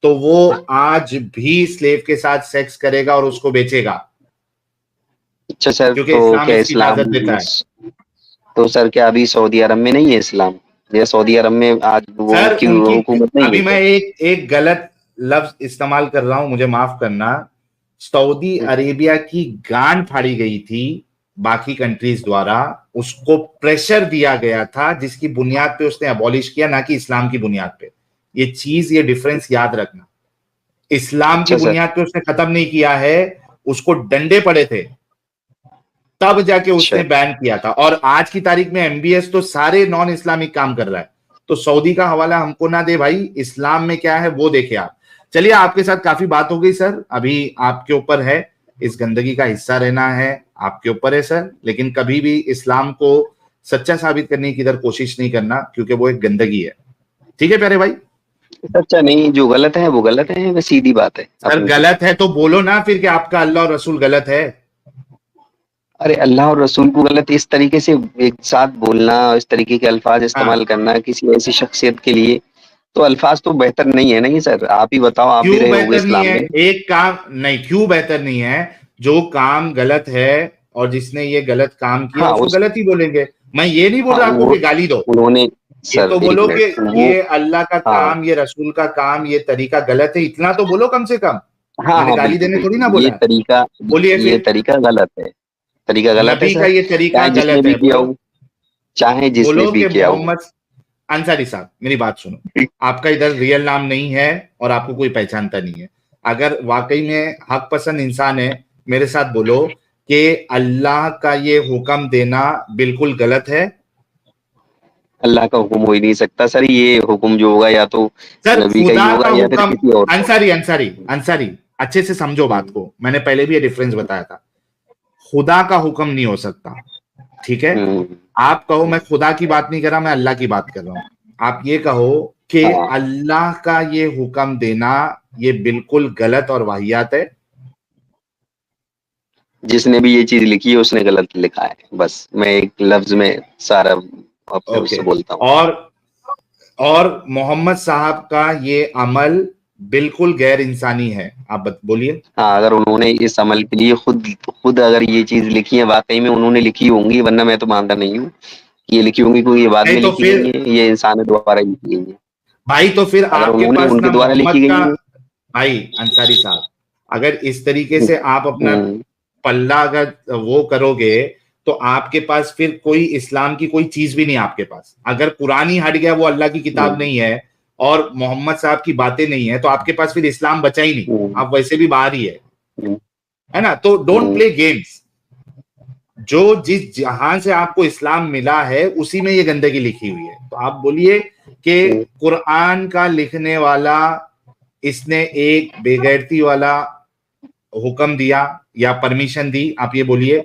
तो वो आज भी स्लेव के साथ सेक्स करेगा और उसको बेचेगा। अच्छा सर, क्योंकि तो इस्लाम क्या इसकी इस्लाम, इजाजत देता है। तो सर क्या अभी सऊदी अरब में नहीं है इस्लाम? या सऊदी अरब में आज वो सर की उनकी, हुकूमत नहीं अभी है? मैं एक गलत लफ्ज इस्तेमाल कर रहा हूं, मुझे माफ करना। सऊदी अरेबिया की गांड फाड़ी गई थी बाकी कंट्रीज द्वारा, उसको प्रेशर दिया गया था जिसकी बुनियाद पे उसने अबॉलिश किया, ना कि इस्लाम की बुनियाद पे। ये चीज, ये डिफरेंस याद रखना। इस्लाम की अच्छा बुनियाद पे उसने खत्म नहीं किया है, उसको डंडे पड़े थे तब जाके उसने बैन किया था। और आज की तारीख में एमबीएस तो सारे नॉन इस्लामिक काम कर रहा है, तो सऊदी का हवाला हमको ना दे भाई, इस्लाम में क्या है वो देखे आप। चलिए, आपके साथ काफी बात हो गई सर, अभी आपके ऊपर है, इस गंदगी का हिस्सा रहना है आपके ऊपर है सर, लेकिन कभी भी इस्लाम को सच्चा साबित करने की इधर कोशिश नहीं करना, क्योंकि वो एक गंदगी है। ठीक है प्यारे भाई? सच्चा नहीं, जो गलत है वो गलत है, वो सीधी बात है। सर गलत है तो बोलो ना फिर कि आपका अल्लाह और रसूल गलत है। अरे अल्लाह और रसूल को गलत इस तरीके से एक साथ बोलना, इस तरीके के अल्फाज इस्तेमाल करना किसी ऐसी शख्सियत के लिए, तो अल्फाज तो बेहतर नहीं है ना ये सर। आप ही बताओ, आप भी क्यों रहे होगे बेहतर नहीं इस्लाम है? में। एक काम नहीं, क्यों बेहतर नहीं है? जो काम गलत है और जिसने ये गलत काम किया, हाँ, उसको गलत ही बोलेंगे। मैं ये नहीं बोल रहा आपको कि गाली दो, उन्होंने ये सर तो एक बोलो कि मिनट, ये अल्लाह का हाँ काम, ये रसूल का काम, ये तरीका गलत है, इतना तो बोलो कम से कम। हाँ मैंने हाँ गाली बिल्कुल देने थोड़ी ना बिल्कुल, बोला है। बोलिए ये फिर। तरीका गलत है, तरीका गलत है नबी का सर, ये तरीका चाहे जिसने गलत भी है, किया बोलो। हो, चाहे जिसने बोलो भी कि किया हो। मोहम्मद अंसारी साहब, मेरी बात सुनो, आपका इधर रियल नाम नहीं है और आपको कोई पहचानता नहीं है। अगर वाकई में हक पसंद इंसान है, मेरे साथ बोलो कि अल्लाह का ये हुक्म देना बिल्कुल गलत है। अल्लाह का हुक्म हो ही नहीं सकता सर, ये हुक्म जो होगा या तो सर नबी का ही खुदा का होगा या फिर हुक्म, किसी और का। अंसारी अंसारी अंसारी अच्छे से समझो बात को, मैंने पहले भी ये डिफरेंस बताया था। खुदा का हुक्म नहीं हो सकता, ठीक है? आप कहो मैं खुदा की बात नहीं कर रहा, मैं अल्लाह की बात कर रहा हूं। आप ये कहो कि अल्लाह का ये हुक्म देना ये बिल्कुल गलत और वाहियात है। जिसने भी ये चीज लिखी है उसने गलत लिखा है, बस मैं एक लफ्ज में सारा अपने उससे बोलता हूँ। और मोहम्मद साहब का ये अमल बिल्कुल गैर इंसानी है। आप बोलिए। हाँ, अगर उन्होंने इस अमल के लिए खुद अगर ये चीज लिखी है, वाकई में उन्होंने लिखी होंगी, वरना मैं तो मानता नहीं हूँ ये लिखी होंगी, क्योंकि ये बाद में तो लिखी गई है, ये इंसान द्वारा लिखी गई है भाई। तो फिर अगर आपके उन्होंने पास उनके ना द्वारा लिखी मोहम्मद गई का, है। भाई अंसारी साहब, अगर इस तरीके से आप अपना पल्ला अगर वो करोगे, तो आपके पास फिर कोई इस्लाम की कोई चीज भी नहीं आपके पास। अगर कुरान ही हट गया, वो अल्लाह की किताब नहीं है, और मोहम्मद साहब की बातें नहीं है, तो आपके पास फिर इस्लाम बचा ही नहीं, आप वैसे भी बाहर ही है ना? तो डोंट प्ले गेम्स। जो जिस जहां से आपको इस्लाम मिला है उसी में ये गंदगी लिखी हुई है। तो आप बोलिए कि कुरान का लिखने वाला, इसने एक बेगैरती वाला हुक्म दिया या परमिशन दी, आप ये बोलिए।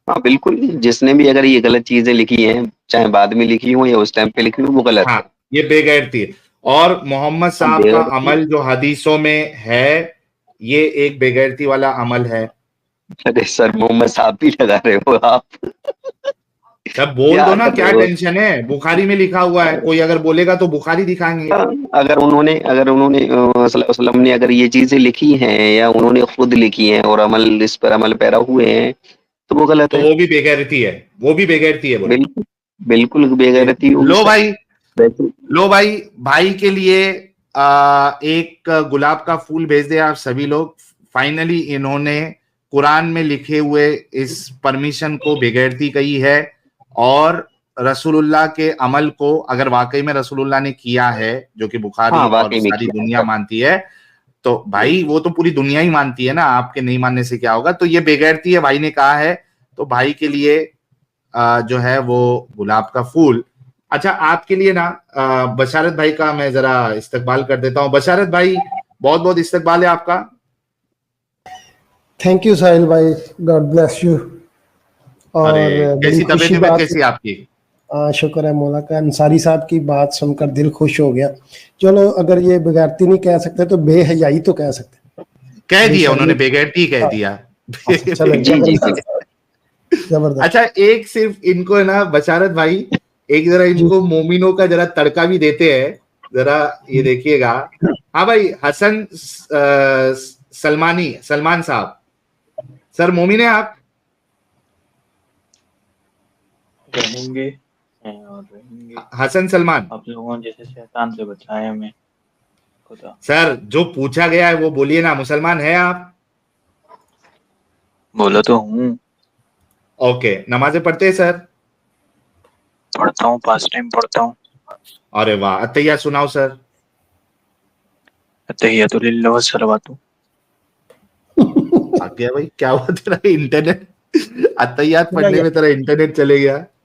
हाँ बिल्कुल, जिसने भी अगर ये गलत चीजें लिखी हैं, चाहे बाद में लिखी हो या उस टाइम पे लिखी हो, वो गलत है। ये बेगैरती है। और मोहम्मद साहब का अमल जो हदीसों में है, ये एक बेगैरती वाला अमल है। अरे सर, मोहम्मद साहब भी लगा रहे हो आप। सब बोल दो ना, क्या टेंशन है? बुखारी में लिखा हुआ है, कोई अगर बोलेगा तो बुखारी दिखाएंगे। अगर उन्होंने वसल्लम ने अगर ये चीजें लिखी हैं या उन्होंने खुद लिखी हैं और अमल इस पर अमल पैरा हुए हैं, तो वो गलत है। वो भी बेगैरती है, वो भी बेगैरती है। बिल्कुल बिल्कुल बेगैरती। लो भाई, भाई के लिए एक गुलाब का फूल भेज दे आप सभी लोग। फाइनली इन्होंने कुरान में लिखे हुए इस परमिशन को बेगैरती कही है, और रसूलुल्लाह के अमल को अगर वाकई में रसूलुल्लाह ने किया है, जो कि बुखारी और सारी दुनिया मानती है, तो भाई वो तो पूरी दुनिया ही मानती है ना, आपके नहीं मानने से क्या होगा। तो ये बेगैरती है, भाई ने कहा है, तो भाई के लिए जो है वो गुलाब का फूल। अच्छा, आपके लिए ना बशारत भाई का मैं जरा इस्तकबाल कर देता हूँ। बशारत भाई, बहुत बहुत इस्तकबाल है आपका। थैंक यू साहिल भाई, गॉड ब्लेस यू। और कैसी तबीयत कैसी आपकी? शुक्र है मौला का। अंसारी साहब की बात सुनकर दिल खुश हो गया। चलो, अगर ये बेगैरती नहीं कह सकते तो बेहयाई तो कह सकते। कह दिया उन्होंने, बेगैरती कह दिया। जबरदस्त। अच्छा, एक सिर्फ इनको है ना बशारत भाई, एक जरा इनको मोमिनों का जरा तड़का भी देते हैं, जरा ये देखिएगा। हाँ भाई, हसन सलमान साहब, सर मोमिन है आप? रहेंगे और रहेंगे। हसन सलमान, आप लोगों जैसे शैतान से बचाए हमें खुदा। सर जो पूछा गया है वो बोलिए ना, मुसलमान है आप? बोला तो हूँ। ओके, नमाजें पढ़ते हैं सर? पढ़ता हूँ, 5 टाइम पढ़ता हूँ। अरे वाह, अत्तहियात सुनाओ सर। अत्तहियातु लिल्लाहि व सलावतु। आ गया भाई, क्या हुआ तेरा इंटरनेट? अत्तहियात पढ़ने में तेरा इंटरनेट चले गया।